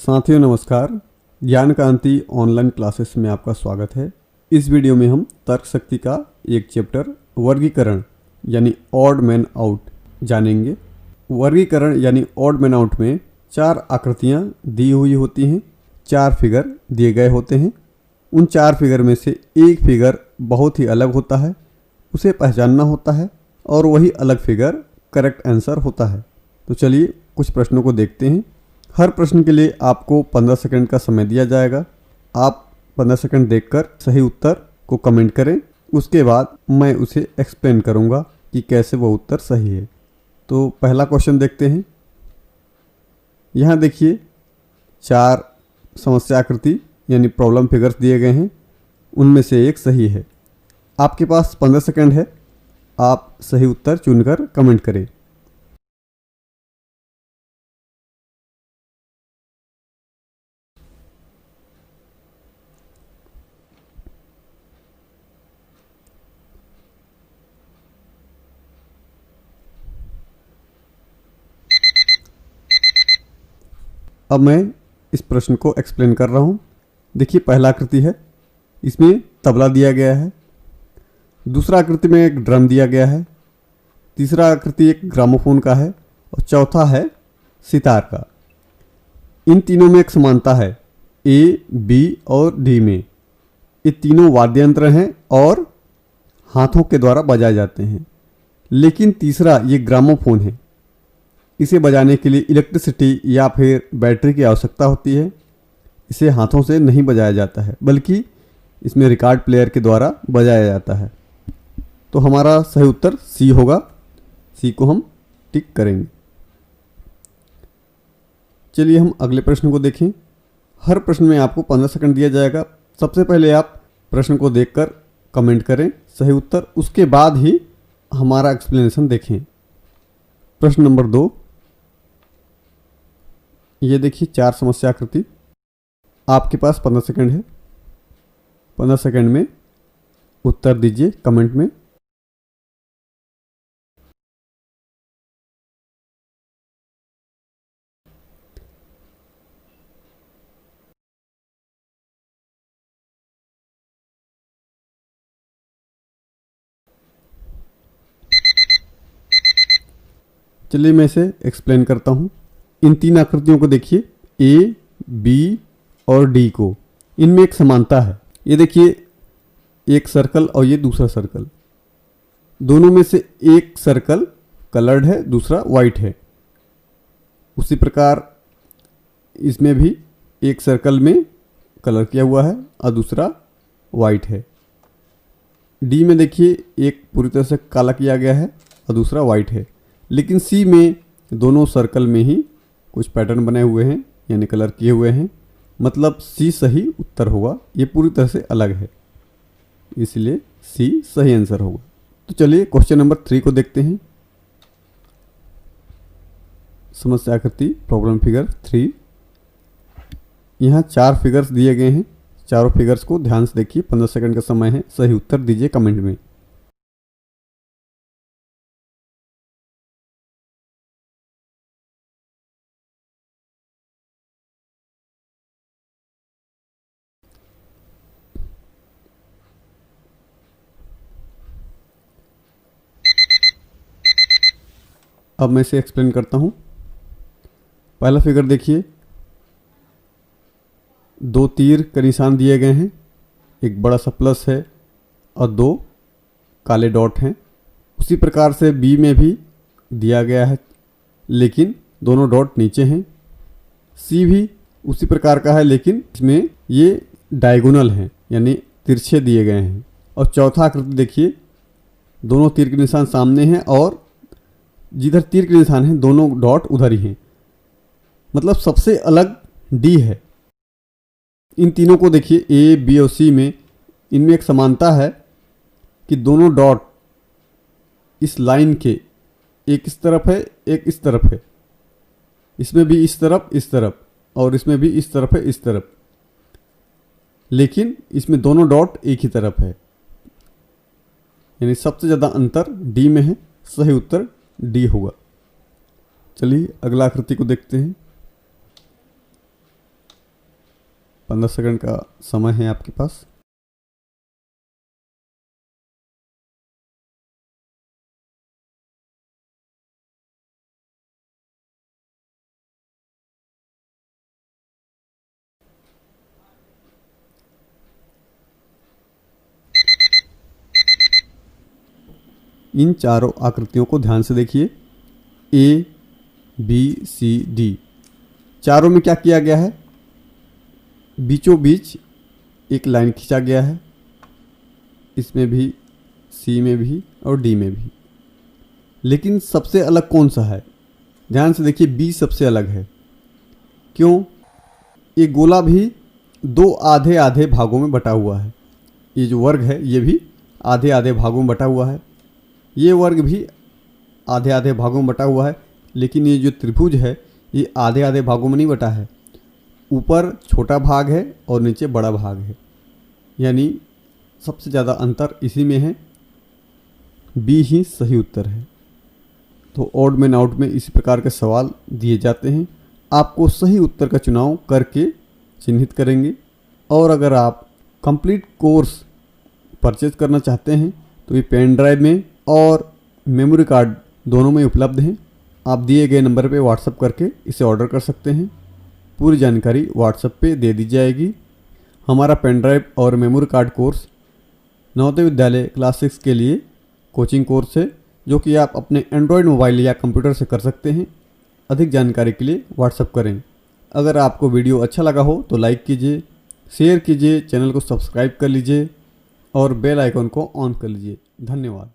साथियों नमस्कार। ज्ञान क्रांति ऑनलाइन क्लासेस में आपका स्वागत है। इस वीडियो में हम तर्क शक्ति का एक चैप्टर वर्गीकरण यानी ऑड मैन आउट जानेंगे। वर्गीकरण यानी ऑड मैन आउट में चार आकृतियां दी हुई होती हैं, चार फिगर दिए गए होते हैं। उन चार फिगर में से एक फिगर बहुत ही अलग होता है, उसे पहचानना होता है और वही अलग फिगर करेक्ट आंसर होता है। तो चलिए कुछ प्रश्नों को देखते हैं। हर प्रश्न के लिए आपको 15 सेकंड का समय दिया जाएगा। आप 15 सेकंड देखकर सही उत्तर को कमेंट करें। उसके बाद मैं उसे एक्सप्लेन करूंगा कि कैसे वो उत्तर सही है। तो पहला क्वेश्चन देखते हैं। यहाँ देखिए चार समस्या आकृति यानी प्रॉब्लम फिगर्स दिए गए हैं, उनमें से एक सही है। आपके पास 15 सेकंड है, आप सही उत्तर चुनकर कमेंट करें। अब मैं इस प्रश्न को एक्सप्लेन कर रहा हूँ। देखिए पहला आकृति है, इसमें तबला दिया गया है। दूसरा आकृति में एक ड्रम दिया गया है। तीसरा आकृति एक ग्रामोफोन का है और चौथा है सितार का। इन तीनों में एक समानता है, ए, बी और डी में। ये तीनों वाद्य यंत्र हैं और हाथों के द्वारा बजाए जाते हैं। लेकिन तीसरा ये ग्रामोफोन है, इसे बजाने के लिए इलेक्ट्रिसिटी या फिर बैटरी की आवश्यकता होती है। इसे हाथों से नहीं बजाया जाता है, बल्कि इसमें रिकॉर्ड प्लेयर के द्वारा बजाया जाता है। तो हमारा सही उत्तर सी होगा। सी को हम टिक करेंगे। चलिए हम अगले प्रश्न को देखें। हर प्रश्न में आपको 15 सेकंड दिया जाएगा। सबसे पहले आप प्रश्न को देखकर कमेंट करें सही उत्तर, उसके बाद ही हमारा एक्सप्लेनेशन देखें। प्रश्न नंबर 2, ये देखिए चार समस्या आकृति। आपके पास 15 सेकंड है। 15 सेकंड में उत्तर दीजिए कमेंट में। चलिए मैं इसे एक्सप्लेन करता हूँ। इन तीन आकृतियों को देखिए, ए, बी और डी को। इनमें एक समानता है। ये देखिए एक सर्कल और ये दूसरा सर्कल, दोनों में से एक सर्कल कलर्ड है, दूसरा वाइट है। उसी प्रकार इसमें भी एक सर्कल में कलर किया हुआ है और दूसरा वाइट है। डी में देखिए एक पूरी तरह से काला किया गया है और दूसरा वाइट है। लेकिन सी में दोनों सर्कल में ही कुछ पैटर्न बने हुए हैं, यानी कलर किए हुए हैं। मतलब सी सही उत्तर होगा। ये पूरी तरह से अलग है, इसलिए सी सही आंसर होगा। तो चलिए क्वेश्चन नंबर 3 को देखते हैं। समस्या आकृति प्रॉब्लम फिगर 3। यहाँ चार फिगर्स दिए गए हैं। चारों फिगर्स को ध्यान से देखिए। 15 सेकंड का समय है, सही उत्तर दीजिए कमेंट में। अब मैं इसे एक्सप्लेन करता हूँ। पहला फिगर देखिए, दो तीर के निशान दिए गए हैं, एक बड़ा सा प्लस है और दो काले डॉट हैं। उसी प्रकार से बी में भी दिया गया है, लेकिन दोनों डॉट नीचे हैं। सी भी उसी प्रकार का है, लेकिन इसमें ये डायगोनल हैं, यानी तिरछे दिए गए हैं। और चौथा आकृति देखिए, दोनों तीर के निशान सामने हैं और जिधर तीर के निशान हैं दोनों डॉट उधर ही हैं। मतलब सबसे अलग डी है। इन तीनों को देखिए, ए, बी और सी में इनमें एक समानता है कि दोनों डॉट इस लाइन के एक इस तरफ है, एक इस तरफ है। इसमें भी इस तरफ और इसमें भी इस तरफ है, इस तरफ। लेकिन इसमें दोनों डॉट एक ही तरफ है, यानी सबसे ज़्यादा अंतर डी में है। सही उत्तर डी होगा। चलिए अगला आकृति को देखते हैं। 15 सेकंड का समय है आपके पास। इन चारों आकृतियों को ध्यान से देखिए, ए बी सी डी। चारों में क्या किया गया है, बीचों बीच एक लाइन खींचा गया है, इसमें भी, सी में भी और डी में भी। लेकिन सबसे अलग कौन सा है, ध्यान से देखिए, बी सबसे अलग है। क्यों? ये गोला भी दो आधे आधे भागों में बटा हुआ है। ये जो वर्ग है ये भी आधे आधे भागों में बटा हुआ है, ये वर्ग भी आधे आधे भागों में बटा हुआ है। लेकिन ये जो त्रिभुज है ये आधे आधे भागों में नहीं बटा है, ऊपर छोटा भाग है और नीचे बड़ा भाग है, यानी सबसे ज़्यादा अंतर इसी में है। बी ही सही उत्तर है। तो ऑड मैन आउट में इसी प्रकार के सवाल दिए जाते हैं, आपको सही उत्तर का चुनाव करके चिन्हित करेंगे। और अगर आप कंप्लीट कोर्स परचेज करना चाहते हैं तो ये पेन ड्राइव में और मेमोरी कार्ड दोनों में उपलब्ध हैं। आप दिए गए नंबर पे व्हाट्सएप करके इसे ऑर्डर कर सकते हैं। पूरी जानकारी व्हाट्सएप पे दे दी जाएगी। हमारा पेन ड्राइव और memory card course Navodaya Vidyalaya class 6 के लिए कोचिंग कोर्स है, जो कि आप अपने एंड्रॉयड मोबाइल या कंप्यूटर से कर सकते हैं। अधिक जानकारी के लिए व्हाट्सएप करें। अगर आपको वीडियो अच्छा लगा हो तो लाइक कीजिए, शेयर कीजिए, चैनल को सब्सक्राइब कर लीजिए और बेल आइकन को ऑन कर लीजिए। धन्यवाद।